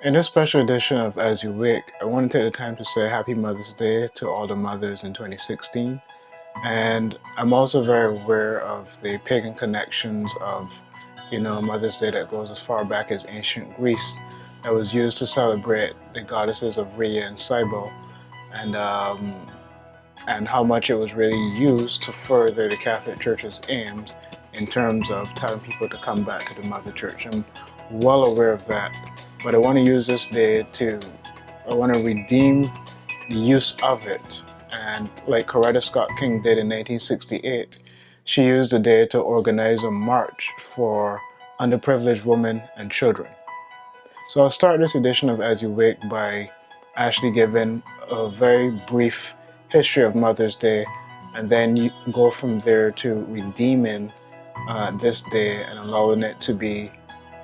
In this special edition of As You Wake, I want to take the time to say Happy Mother's Day to all the mothers in 2016. And I'm also very aware of the pagan connections of, Mother's Day that goes as far back as ancient Greece, that was used to celebrate the goddesses of Rhea and Cybele, and and how much it was really used to further the Catholic Church's aims in terms of telling people to come back to the Mother Church. I'm well aware of that, but I want to use this day I want to redeem the use of it. And like Coretta Scott King did in 1968, she used the day to organize a march for underprivileged women and children. So I'll start this edition of As You Wake by actually giving a very brief history of Mother's Day, and then you go from there to redeeming this day and allowing it to be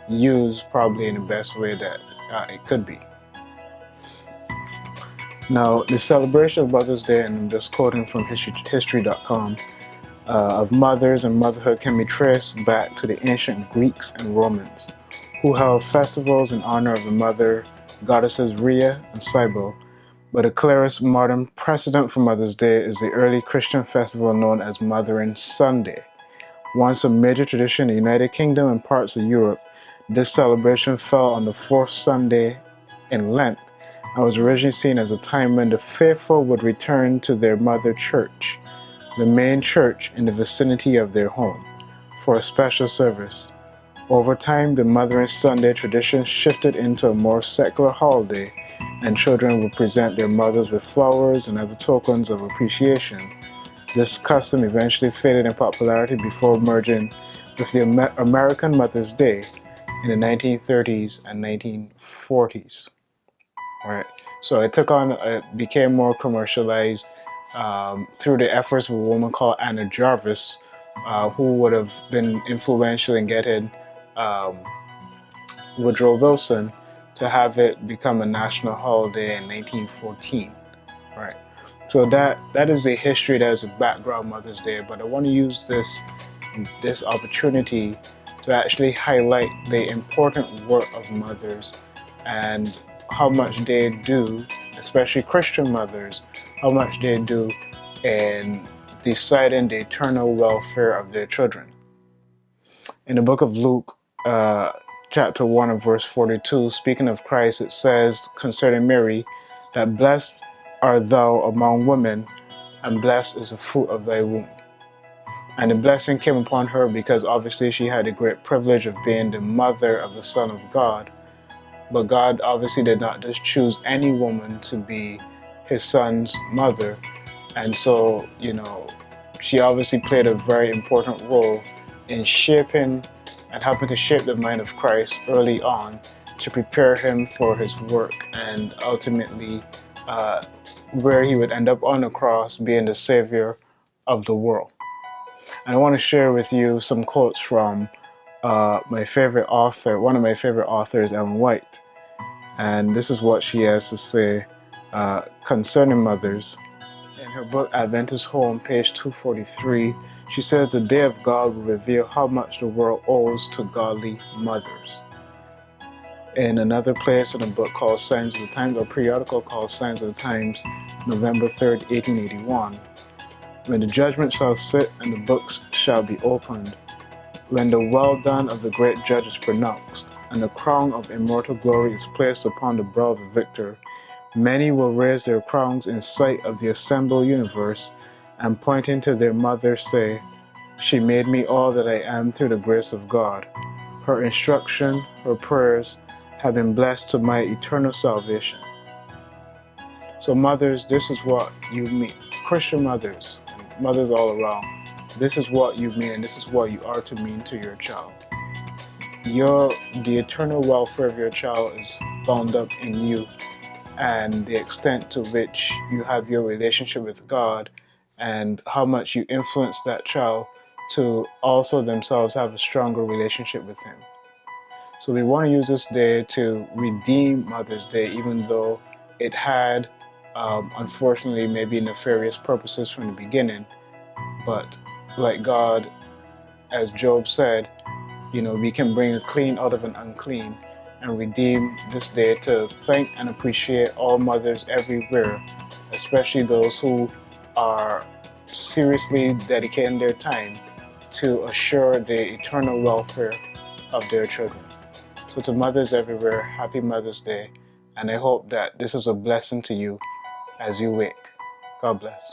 used probably in the best way that it could be. Now, the celebration of Mother's Day, and I'm just quoting from history.com, of mothers and motherhood can be traced back to the ancient Greeks and Romans, who held festivals in honor of the mother goddesses Rhea and Cybele. But the clearest modern precedent for Mother's Day is the early Christian festival known as Mothering Sunday. Once a major tradition in the United Kingdom and parts of Europe, this celebration fell on the fourth Sunday in Lent and was originally seen as a time when the faithful would return to their mother church, the main church in the vicinity of their home, for a special service. Over time, the Mothering Sunday tradition shifted into a more secular holiday, and children would present their mothers with flowers and other tokens of appreciation. This custom eventually faded in popularity before merging with the American Mother's Day in the 1930s and 1940s. Right. So it became more commercialized through the efforts of a woman called Anna Jarvis, who would have been influential in getting um, Woodrow Wilson to have it become a national holiday in 1914. Right. So that is a history, that is a background Mother's Day. But I want to use this opportunity to actually highlight the important work of mothers and how much they do, especially Christian mothers, how much they do in deciding the eternal welfare of their children. In the book of Luke, chapter 1 and verse 42, speaking of Christ, it says concerning Mary that blessed art thou among women, and blessed is the fruit of thy womb. And the blessing came upon her because obviously she had the great privilege of being the mother of the Son of God. But God obviously did not just choose any woman to be his son's mother. And so, she obviously played a very important role in shaping and helping to shape the mind of Christ early on to prepare him for his work and ultimately where he would end up on the cross being the Savior of the world. And I want to share with you some quotes from my favorite author, one of my favorite authors, Ellen White. And this is what she has to say concerning mothers. In her book Adventist Home, page 243, she says the day of God will reveal how much the world owes to godly mothers. In another place in a book called Signs of the Times, or periodical called Signs of the Times, November 3rd, 1881, when the judgment shall sit and the books shall be opened, when the well done of the great judge is pronounced, and the crown of immortal glory is placed upon the brow of the victor, many will raise their crowns in sight of the assembled universe, and pointing to their mother say, "She made me all that I am through the grace of God. Her instruction, her prayers, have been blessed to my eternal salvation." So mothers, this is what you mean. Christian mothers, mothers all around, this is what you mean, and this is what you are to mean to your child. The eternal welfare of your child is bound up in you and the extent to which you have your relationship with God and how much you influence that child to also themselves have a stronger relationship with Him. So we want to use this day to redeem Mother's Day, even though it had, unfortunately, maybe nefarious purposes from the beginning. But like God, as Job said, we can bring a clean out of an unclean. and redeem this day to thank and appreciate all mothers everywhere, especially those who are seriously dedicating their time to assure the eternal welfare of their children. So to mothers everywhere, happy Mother's Day, and I hope that this is a blessing to you as you wake. God bless.